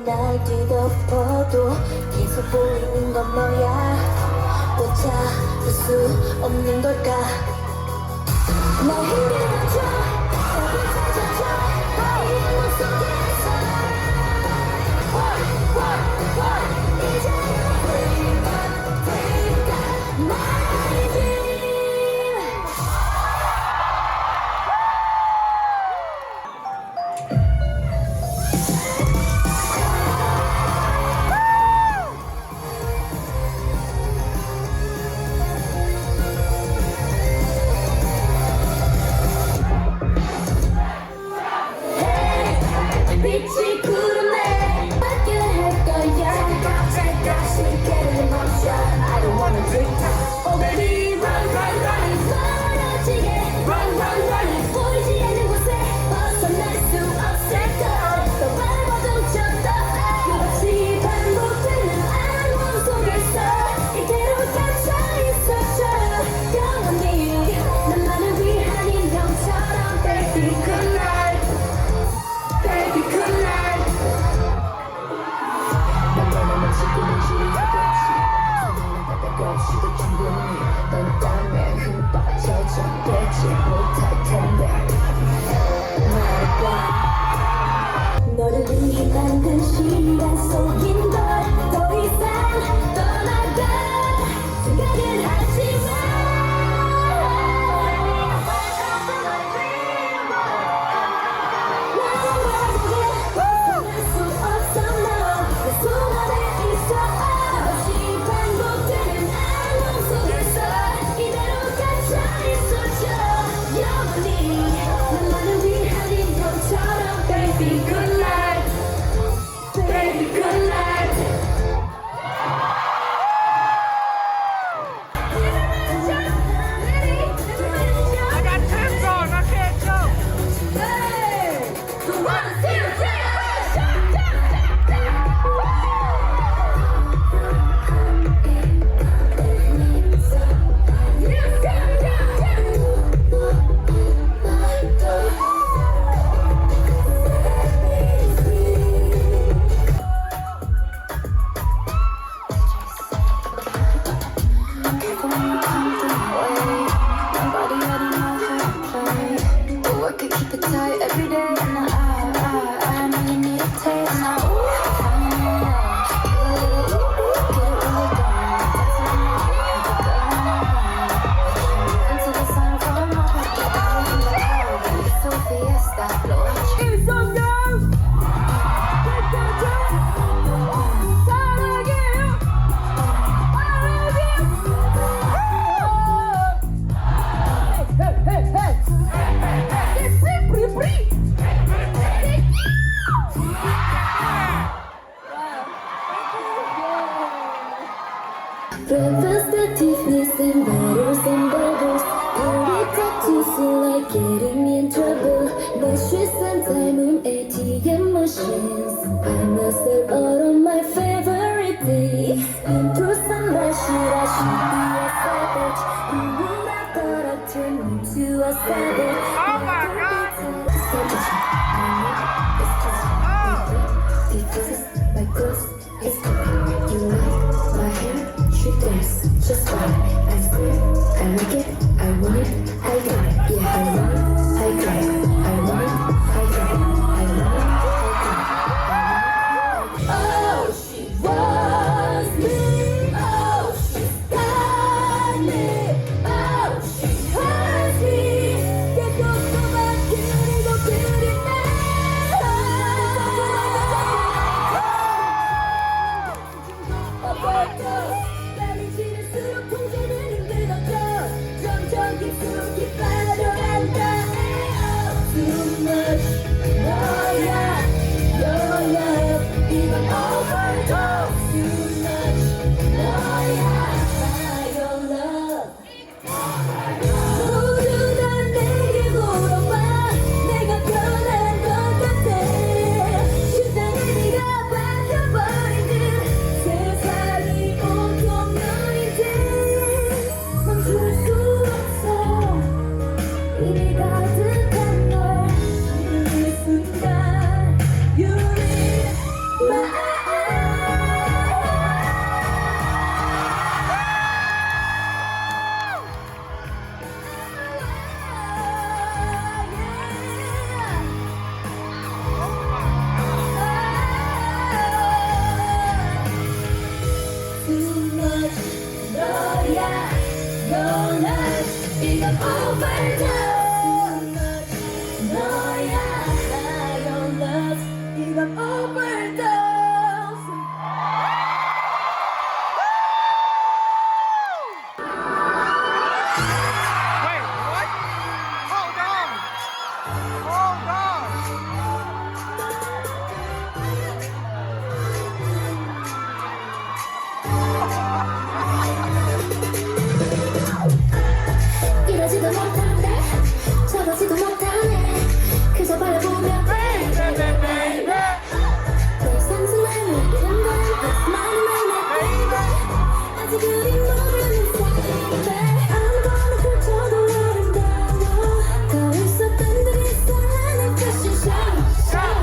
날 뒤덮어도 계속 보이는 건 너야. 또 찾을 수 없는 걸까. 날 흔들어줘, 답을 찾아줘. 이 맘속에서 이제 Wake up, wake up, my dream. Representativeness and battles and bubbles. Hurry tattoos like getting in trouble. Measures and time ATM machines. I must have all of my favorite days. Been through some bad shit, I should be a savage. Who would have thought I'd turn into a savage? Oh my God! This is my ghost, it's coming. You like my hair? She thinks just fine. I swear, I like it, I want it, I got it. Yeah, I want it, I got it. I want it, I got it. I want it, I got it. Oh, she wants me. Oh, she's got me. Oh, she has me. Get your back, 그리고 그리네. 빨리 지날수록 통제는 힘들어져. 점점 깊숙이 빠져간다. Too much 너야 너야 이건 overdose. Too much 너야 your love. 모두 다 내게 물어봐. 내가 변한 것 같아. 심장에 네가 빠져버린 듯. 세상이 온통 너인데 멈출 수 없어. 이미 가득한 널 이 순간 You need my Too much 너야 Your love 이건 overdose. 너야 Your love 이건 overdose. Wait, what? Hold on! Hold on! 이러지도 못하는데 저러지도 못하네. 그저 바라보며 baby baby 내 상승함을 이런 건 It's mine baby. 아직 우리 모르는 사이 아무거나 펼쳐도 아름다워. 더 있었던 그 이상한 패션 show.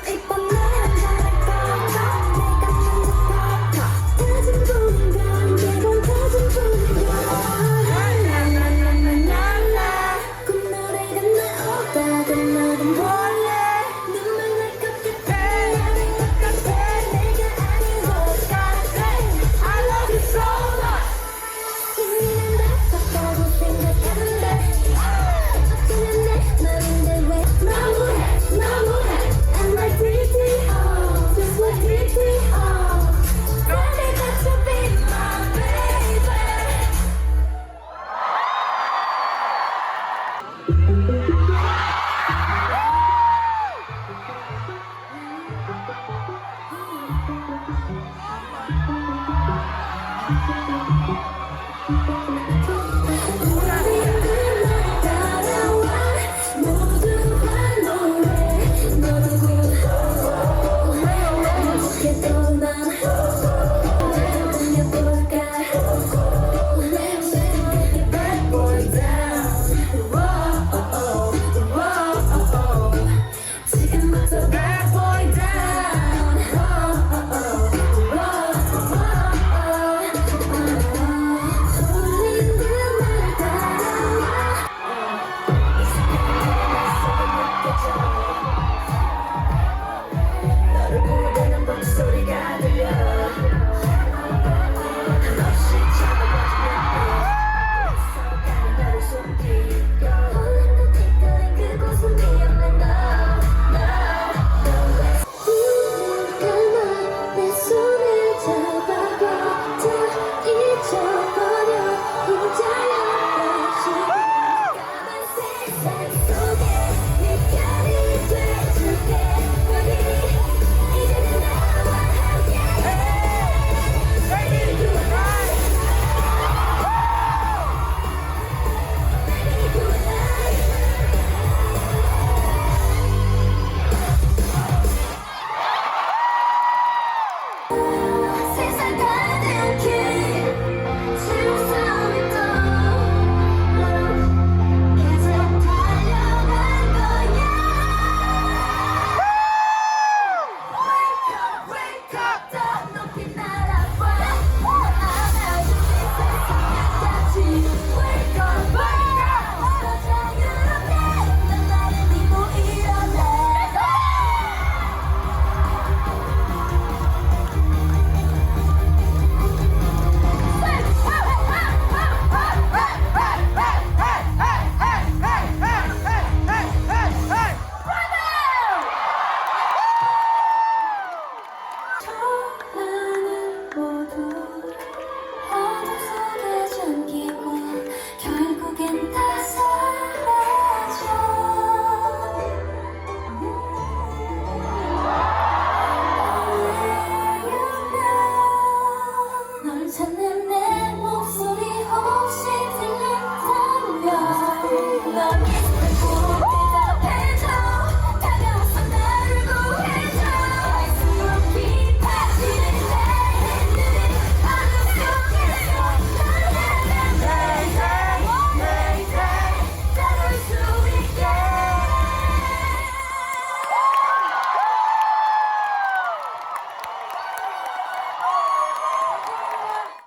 이밤 나랑 다를 거야. 내가 먼저 덮어. 다짐 보는 건 매번 다짐 보는 건 라라라라라라. 꿈노래가 나오다가 너는 몰래 눈물 날 것 같아. 아닌 것 같아. 내가 아닌 것 같아. I love you so much. 이미는 나쁘다고 생각하는데 어쩌면 내 맘인데 왜 너무해 I'm like pretty just like pretty Tell me that you'll be my baby. 지금부터 bad boy down. 울린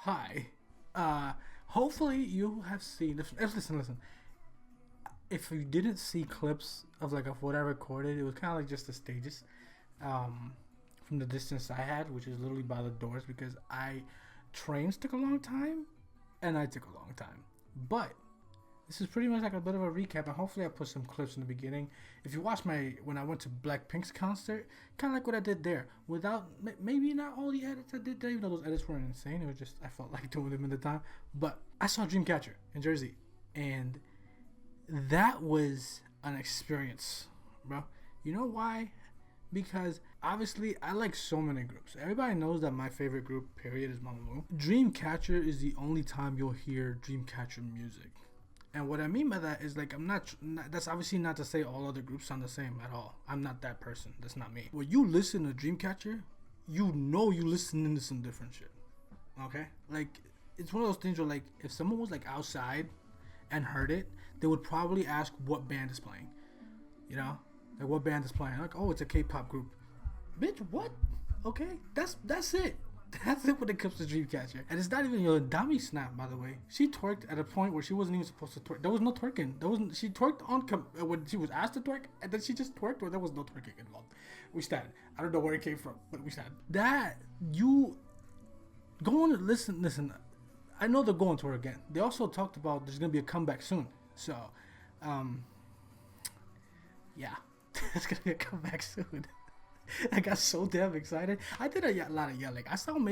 Hi. Hopefully you have seen. Listen. If you didn't see clips of what I recorded, it was kind of like just the stages, from the distance I had, which is literally by the doors because trains took a long time, and I took a long time. But this is pretty much like a bit of a recap, and hopefully I put some clips in the beginning. If you watch when I went to Blackpink's concert, kind of like what I did there, without maybe not all the edits I did there, even though those edits weren't insane. It was just I felt like doing them at the time. But I saw Dreamcatcher in Jersey, and that was an experience, bro. You know why? Because obviously I like so many groups. Everybody knows that my favorite group, period, is Mamamoo. Dreamcatcher is the only time you'll hear Dreamcatcher music. And what I mean by that is I'm not that's obviously not to say all other groups sound the same at all. I'm not that person. That's not me. When you listen to Dreamcatcher, you know you listening to some different shit. Okay? It's one of those things where if someone was outside and heard it, they would probably ask what band is playing. You know? What band is playing? Oh, it's a K-pop group. Bitch, what? Okay? That's it. That's it when it comes to Dreamcatcher. And it's not even dami snap, by the way. She twerked at a point where she wasn't even supposed to twerk. There was no twerking. She twerked when she was asked to twerk, and then she just twerked, or there was no twerking involved. We stand. I don't know where it came from, but we stand. That you go on and listen. I know they're going to her again. They also talked about there's gonna be a comeback soon. So, yeah, there's gonna be a comeback soon. I got so damn excited. I did a lot of yelling.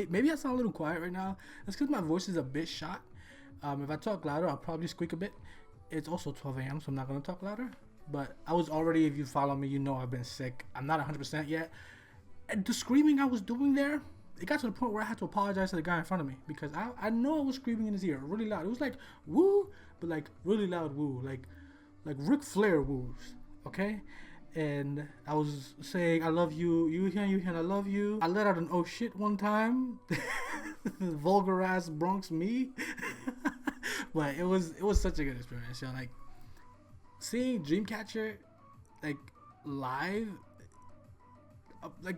Maybe I sound a little quiet right now. That's because my voice is a bit shot. If I talk louder, I'll probably squeak a bit. It's also 12 a.m., so I'm not going to talk louder. But I was already, if you follow me, you know I've been sick. I'm not 100% yet. And the screaming I was doing there, it got to the point where I had to apologize to the guy in front of me. Because I know I was screaming in his ear really loud. It was woo, but really loud woo. Like Ric Flair woos, okay? And I was saying, I love you, yoohyeon, I love you. I let out an oh shit one time. Vulgar ass Bronx me. But it was such a good experience. Seeing Dreamcatcher live,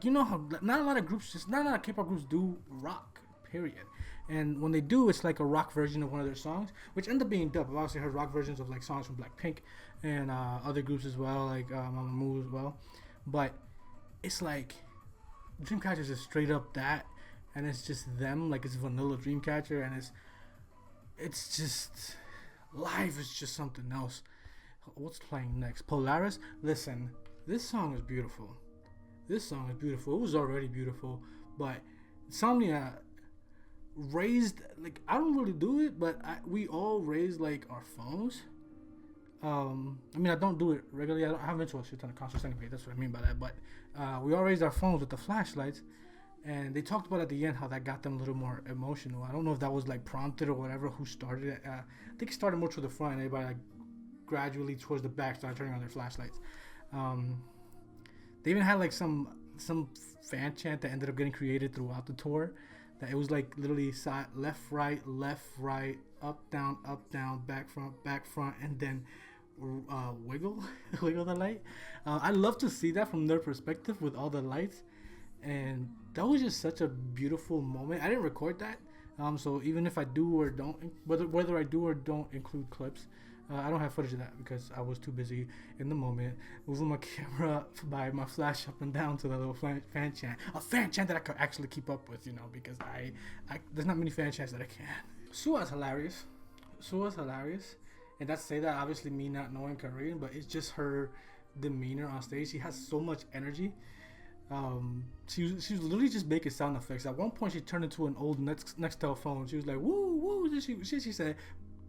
you know how not a lot of K-pop groups do rock, period. And when they do, it's a rock version of one of their songs, which end up being dope. I've obviously heard rock versions of songs from Blackpink and other groups as well, Mamamoo as well. But it's Dreamcatcher is just straight up that, and it's just them, it's vanilla Dreamcatcher, and it's just live is just something else. What's playing next? Polaris. Listen, this song is beautiful. It was already beautiful, but insomnia raised I don't really do it, but we all raise our phones. I don't do it regularly. I haven't been to a shit ton of concerts anyway. That's what I mean by that. But we all raised our phones with the flashlights, and they talked about at the end how that got them a little more emotional. I don't know if that was prompted or whatever. Who started it? I think it started more to the front, and everybody gradually towards the back started turning on their flashlights. They even had some fan chant that ended up getting created throughout the tour. That it was literally side, left, right, up, down, back, front, and then wiggle the light. I love to see that from their perspective with all the lights, and that was just such a beautiful moment. I didn't record that, so even if I do or don't, whether I do or don't include clips, I don't have footage of that because I was too busy in the moment moving my camera by my flash up and down to the little fan chant. A fan chant that I could actually keep up with, because I there's not many fan chants that I can. Sua's hilarious. And that's say that obviously me not knowing Korean, but it's just her demeanor on stage. She has so much energy. She was literally just making sound effects. At one point, she turned into an old Nextel phone. She was like, woo, woo. She said,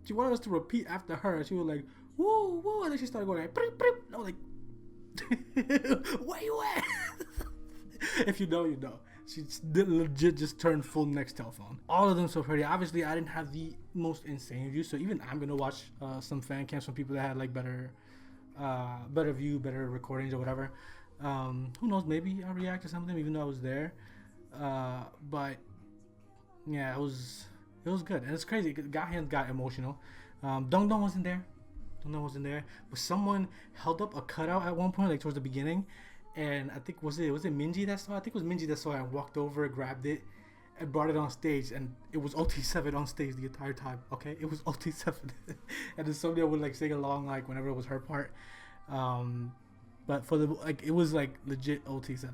she wanted us to repeat after her. She was like, woo, woo. And then she started going prip, prip. I was like, where you at? If you know, you know. She legit just turned full Nextel phone. All of them so pretty. Obviously, I didn't have the most insane view, so even I'm gonna watch some fan cams from people that had better view, better recordings or whatever. Who knows? Maybe I'll react to something even though I was there. But yeah, it was good, and it's crazy. Gahyeon got emotional. Dong wasn't there. But someone held up a cutout at one point, towards the beginning, and I think was it MINJI that saw it? I think it was MINJI that saw it and walked over, grabbed it, and brought it on stage, and it was OT7 on stage the entire time. Okay, it was OT7, and insomnia would like sing along like whenever it was her part. But for the like, it was like legit OT7,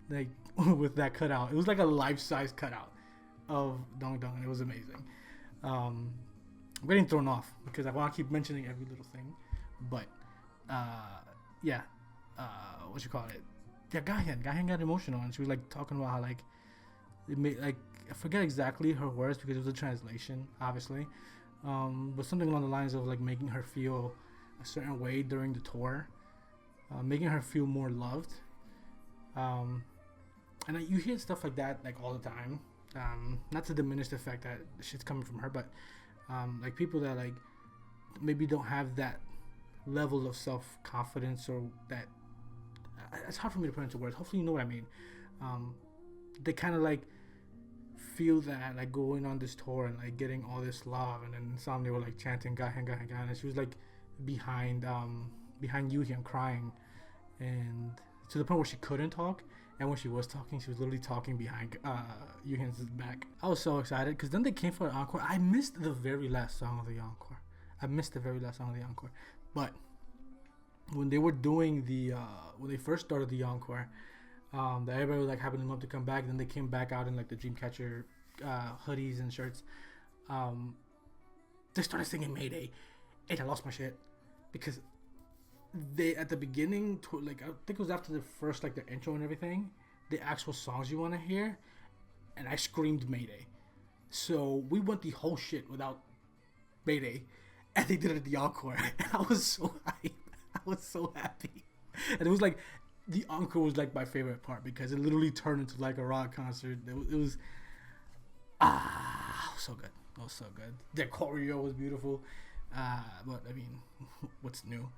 like with that cutout. It was like a life-size cutout of Dong Dong, and it was amazing. I'm getting thrown off because I want to keep mentioning every little thing, but yeah, what you call it? Yeah, Gahyeon got emotional, and she was like talking about how like it made like I forget exactly her words because it was a translation, obviously, but something along the lines of like making her feel a certain way during the tour, making her feel more loved, and you hear stuff like that like all the time. Not to diminish the fact that shit's coming from her, but like people that like maybe don't have that level of self-confidence, or that it's hard for me to put into words. Hopefully you know what I mean. They kind of like feel that like going on this tour and like getting all this love, and then insomnia were like chanting Gahyeon, Gahyeon, Gahyeon, and she was like behind yoohyeon crying, and to the point where she couldn't talk. And when she was talking, she was literally talking behind yoohyeon's back. I was so excited because then they came for an encore. I missed the very last song of the encore. But when they were doing the when they first started the encore, that everybody was like hyping them up to come back. Then they came back out in like the Dreamcatcher hoodies and shirts. They started singing Mayday, and I lost my shit because they at the beginning, like I think it was after the first like the intro and everything, the actual songs you want to hear, and I screamed Mayday. So we went the whole shit without Mayday, and they did it at the encore. And I was so hyped. I was so happy, and it was like the encore was like my favorite part because it literally turned into like a rock concert. It was so good. It was so good. Their choreo was beautiful. But I mean, what's new?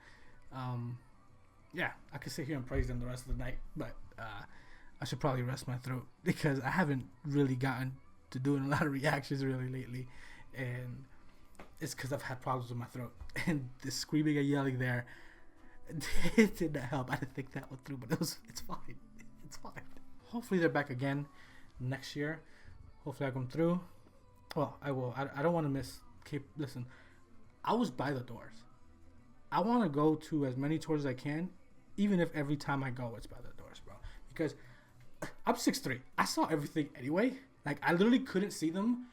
Yeah, I could sit here and praise them the rest of the night, but I should probably rest my throat because I haven't really gotten to doing a lot of reactions really lately, and it's because I've had problems with my throat, and the screaming and yelling there, it did not help. I didn't think that one through, but it's fine. It's fine. Hopefully they're back again next year. Hopefully I come through. Well, I will. I don't want to miss. Listen, I was by the doors. I want to go to as many tours as I can, even if every time I go it's by the doors, bro. Because I'm 6'3". I saw everything anyway. Like, I literally couldn't see them.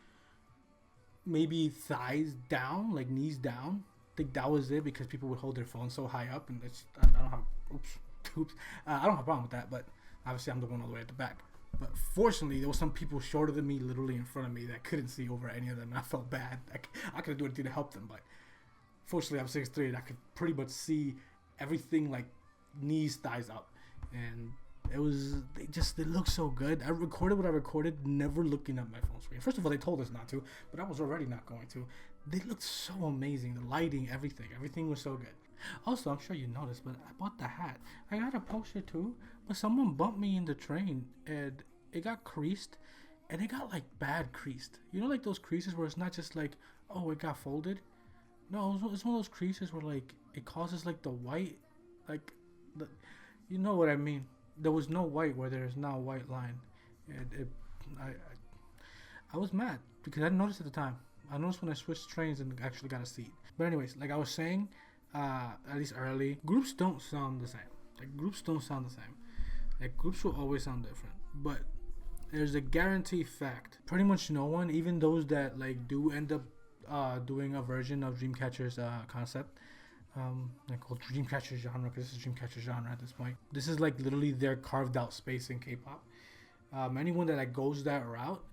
Maybe thighs down, like knees down. I think that was it because people would hold their phone so high up, and I don't have. Oops. I don't have a problem with that, but obviously I'm the one all the way at the back. But fortunately, there was some people shorter than me, literally in front of me, that couldn't see over any of them, and I felt bad. I couldn't do anything to help them, but fortunately, I'm 6'3", and I could pretty much see everything like knees, thighs up, and they look so good. I recorded what I recorded, never looking at my phone screen. First of all, they told us not to, but I was already not going to. They looked so amazing. The lighting, everything was so good. Also, I'm sure you noticed, but I bought the hat. I got a poster too, but someone bumped me in the train, and it got creased, and it got like bad creased. You know, like those creases where it's not just like, oh, it got folded. No, it's one of those creases where like it causes like the white, like you know what I mean. There was no white where there is now a white line, and I was mad because I didn't notice at the time. I noticed when I switched trains and actually got a seat. But anyways, like I was saying, at least early, groups don't sound the same. Like groups don't sound the same. Like groups will always sound different. But there's a guaranteed fact. Pretty much no one, even those that like do end up doing a version of Dreamcatcher's concept, like called Dreamcatcher genre, because this is Dreamcatcher genre at this point. This is like literally their carved out space in K-pop. Anyone that like goes that route,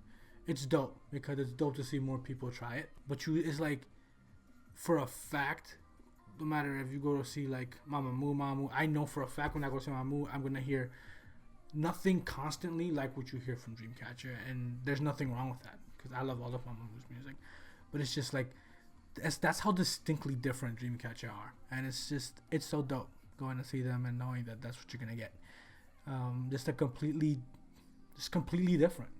it's dope because it's dope to see more people try it. But it's like, for a fact, no matter if you go to see like Mamamoo, I know for a fact when I go to Mamamoo, I'm gonna hear nothing constantly like what you hear from Dreamcatcher, and there's nothing wrong with that because I love all of Mamamoo's music. But it's just like that's how distinctly different Dreamcatcher are, and it's so dope going to see them and knowing that that's what you're gonna get. Just completely different.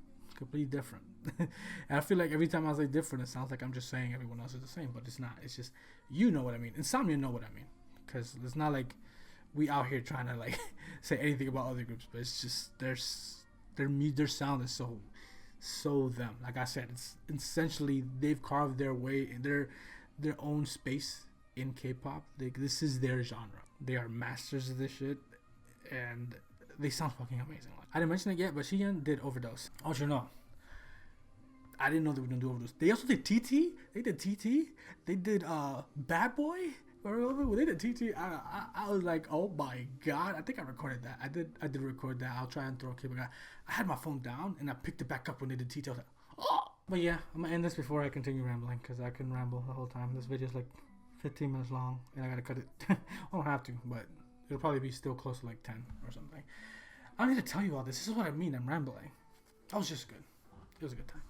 And I feel like every time I say different, it sounds like I'm just saying everyone else is the same, but it's not. It's just, you know what I mean. Insomnia know what I mean, because it's not like we out here trying to like say anything about other groups, but it's just their sound is so them. Like I said, it's essentially they've carved their way in their own space in K-pop. This is their genre. They are masters of this shit, and they sound fucking amazing. I didn't mention it yet, but Siyeon did Overdose. I want you to know. I didn't know they were gonna do Overdose. They also did TT. They did TT. They did Bad Boy. When they did TT, I was like, oh my god! I think I recorded that. I did record that. I'll try and throw a clip. I had my phone down and I picked it back up when they did TT. I was like, oh! But yeah, I'm gonna end this before I continue rambling because I can ramble the whole time. This video's like 15 minutes long and I gotta cut it. I don't have to, but it'll probably be still close to like 10 or something. I don't need to tell you all this. This is what I mean. I'm rambling. That was just good. It was a good time.